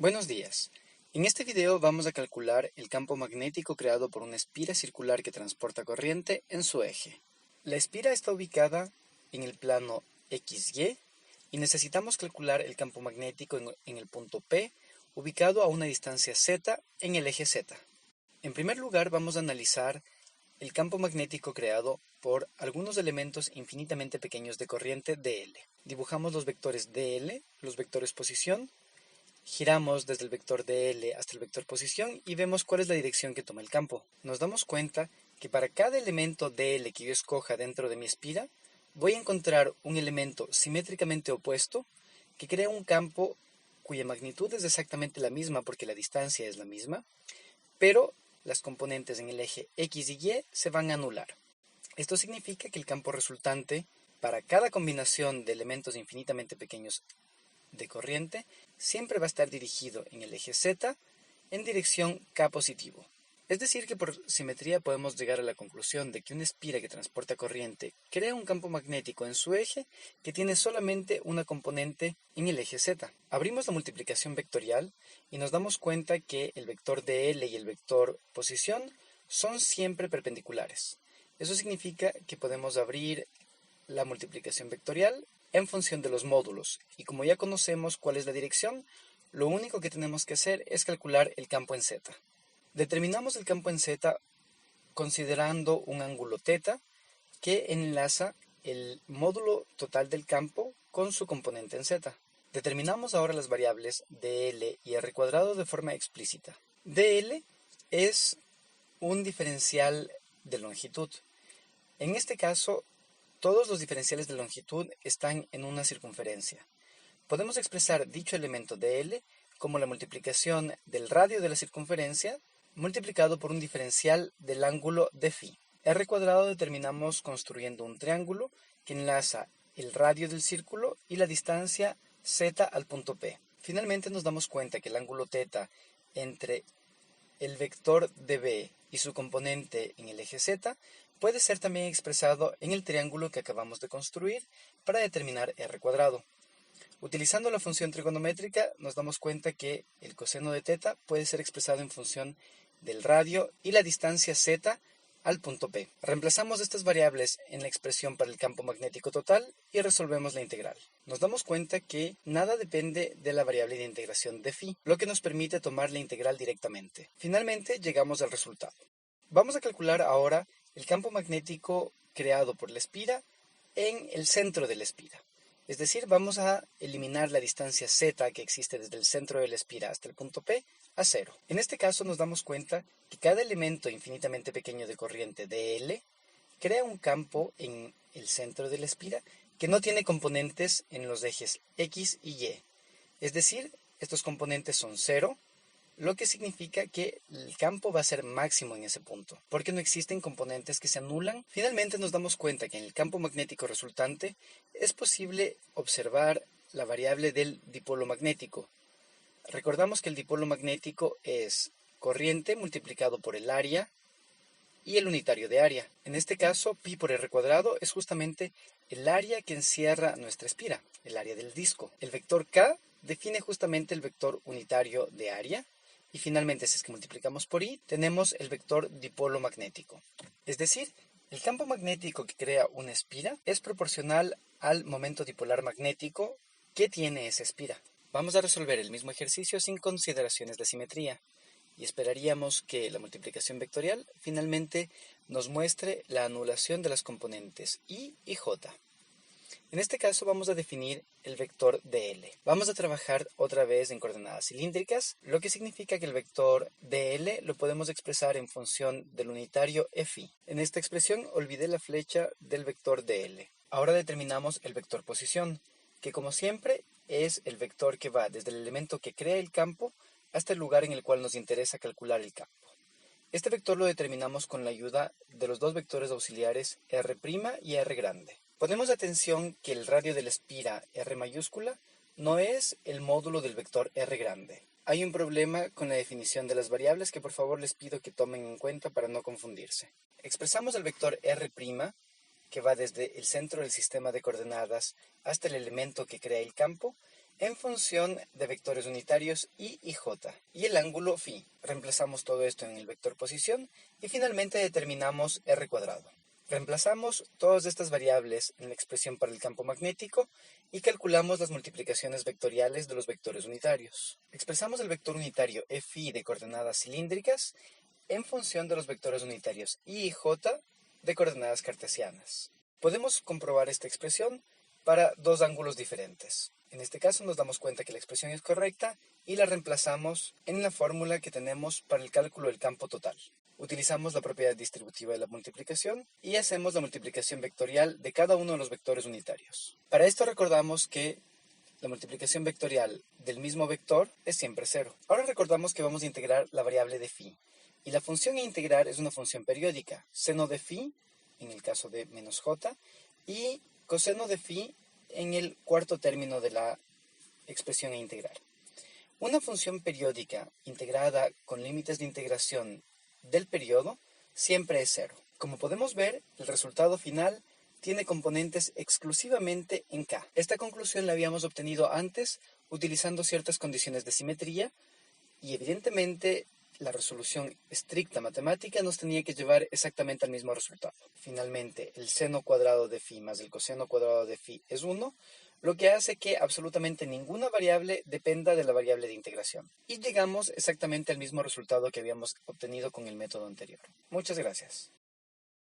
Buenos días. En este video vamos a calcular el campo magnético creado por una espira circular que transporta corriente en su eje. La espira está ubicada en el plano XY y necesitamos calcular el campo magnético en el punto P, ubicado a una distancia Z en el eje Z. En primer lugar vamos a analizar el campo magnético creado por algunos elementos infinitamente pequeños de corriente dl. Dibujamos los vectores dl, los vectores posición. Giramos desde el vector dl hasta el vector posición y vemos cuál es la dirección que toma el campo. Nos damos cuenta que para cada elemento dl que yo escoja dentro de mi espira, voy a encontrar un elemento simétricamente opuesto que crea un campo cuya magnitud es exactamente la misma porque la distancia es la misma, pero las componentes en el eje X y Y se van a anular. Esto significa que el campo resultante para cada combinación de elementos infinitamente pequeños de corriente siempre va a estar dirigido en el eje Z en dirección K positivo. Es decir que por simetría podemos llegar a la conclusión de que una espira que transporta corriente crea un campo magnético en su eje que tiene solamente una componente en el eje Z. Abrimos la multiplicación vectorial y nos damos cuenta que el vector dl y el vector posición son siempre perpendiculares. Eso significa que podemos abrir la multiplicación vectorial en función de los módulos, y como ya conocemos cuál es la dirección, lo único que tenemos que hacer es calcular el campo en Z. Determinamos el campo en Z considerando un ángulo θ que enlaza el módulo total del campo con su componente en Z. Determinamos ahora las variables dl y r cuadrado de forma explícita. dl es un diferencial de longitud. En este caso, todos los diferenciales de longitud están en una circunferencia. Podemos expresar dicho elemento dl como la multiplicación del radio de la circunferencia multiplicado por un diferencial del ángulo de φ. R cuadrado determinamos construyendo un triángulo que enlaza el radio del círculo y la distancia z al punto P. Finalmente nos damos cuenta que el ángulo θ entre el vector dB y su componente en el eje Z puede ser también expresado en el triángulo que acabamos de construir para determinar r cuadrado. Utilizando la función trigonométrica nos damos cuenta que el coseno de θ puede ser expresado en función del radio y la distancia z al punto P. Reemplazamos estas variables en la expresión para el campo magnético total y resolvemos la integral. Nos damos cuenta que nada depende de la variable de integración de φ, lo que nos permite tomar la integral directamente. Finalmente llegamos al resultado. Vamos a calcular ahora el campo magnético creado por la espira en el centro de la espira. Es decir, vamos a eliminar la distancia z que existe desde el centro de la espira hasta el punto P a 0. En este caso nos damos cuenta que cada elemento infinitamente pequeño de corriente dl crea un campo en el centro de la espira que no tiene componentes en los ejes X y Y. Es decir, estos componentes son 0, lo que significa que el campo va a ser máximo en ese punto, porque no existen componentes que se anulan. Finalmente nos damos cuenta que en el campo magnético resultante es posible observar la variable del dipolo magnético. Recordamos que el dipolo magnético es corriente multiplicado por el área y el unitario de área. En este caso, pi por r cuadrado es justamente el área que encierra nuestra espira, el área del disco. El vector k define justamente el vector unitario de área. Y finalmente, si es que multiplicamos por i, tenemos el vector dipolo magnético. Es decir, el campo magnético que crea una espira es proporcional al momento dipolar magnético que tiene esa espira. Vamos a resolver el mismo ejercicio sin consideraciones de simetría. Y esperaríamos que la multiplicación vectorial finalmente nos muestre la anulación de las componentes i y j. En este caso vamos a definir el vector dl. Vamos a trabajar otra vez en coordenadas cilíndricas, lo que significa que el vector dl lo podemos expresar en función del unitario φ. En esta expresión olvidé la flecha del vector dl. Ahora determinamos el vector posición, que como siempre es el vector que va desde el elemento que crea el campo hasta el lugar en el cual nos interesa calcular el campo. Este vector lo determinamos con la ayuda de los dos vectores auxiliares r' y r grande. Ponemos atención que el radio de la espira R mayúscula no es el módulo del vector R grande. Hay un problema con la definición de las variables que por favor les pido que tomen en cuenta para no confundirse. Expresamos el vector R' que va desde el centro del sistema de coordenadas hasta el elemento que crea el campo en función de vectores unitarios y j, y el ángulo φ. Reemplazamos todo esto en el vector posición y finalmente determinamos r cuadrado. Reemplazamos todas estas variables en la expresión para el campo magnético y calculamos las multiplicaciones vectoriales de los vectores unitarios. Expresamos el vector unitario φ de coordenadas cilíndricas en función de los vectores unitarios y j de coordenadas cartesianas. Podemos comprobar esta expresión para dos ángulos diferentes. En este caso nos damos cuenta que la expresión es correcta y la reemplazamos en la fórmula que tenemos para el cálculo del campo total. Utilizamos la propiedad distributiva de la multiplicación y hacemos la multiplicación vectorial de cada uno de los vectores unitarios. Para esto recordamos que la multiplicación vectorial del mismo vector es siempre 0. Ahora recordamos que vamos a integrar la variable de φ. Y la función a integrar es una función periódica, seno de φ, en el caso de menos j, y coseno de φ en el cuarto término de la expresión a integrar. Una función periódica integrada con límites de integración del periodo siempre es 0. Como podemos ver, el resultado final tiene componentes exclusivamente en K. Esta conclusión la habíamos obtenido antes utilizando ciertas condiciones de simetría y evidentemente la resolución estricta matemática nos tenía que llevar exactamente al mismo resultado. Finalmente, el seno cuadrado de φ más el coseno cuadrado de φ es 1, lo que hace que absolutamente ninguna variable dependa de la variable de integración. Y llegamos exactamente al mismo resultado que habíamos obtenido con el método anterior. Muchas gracias.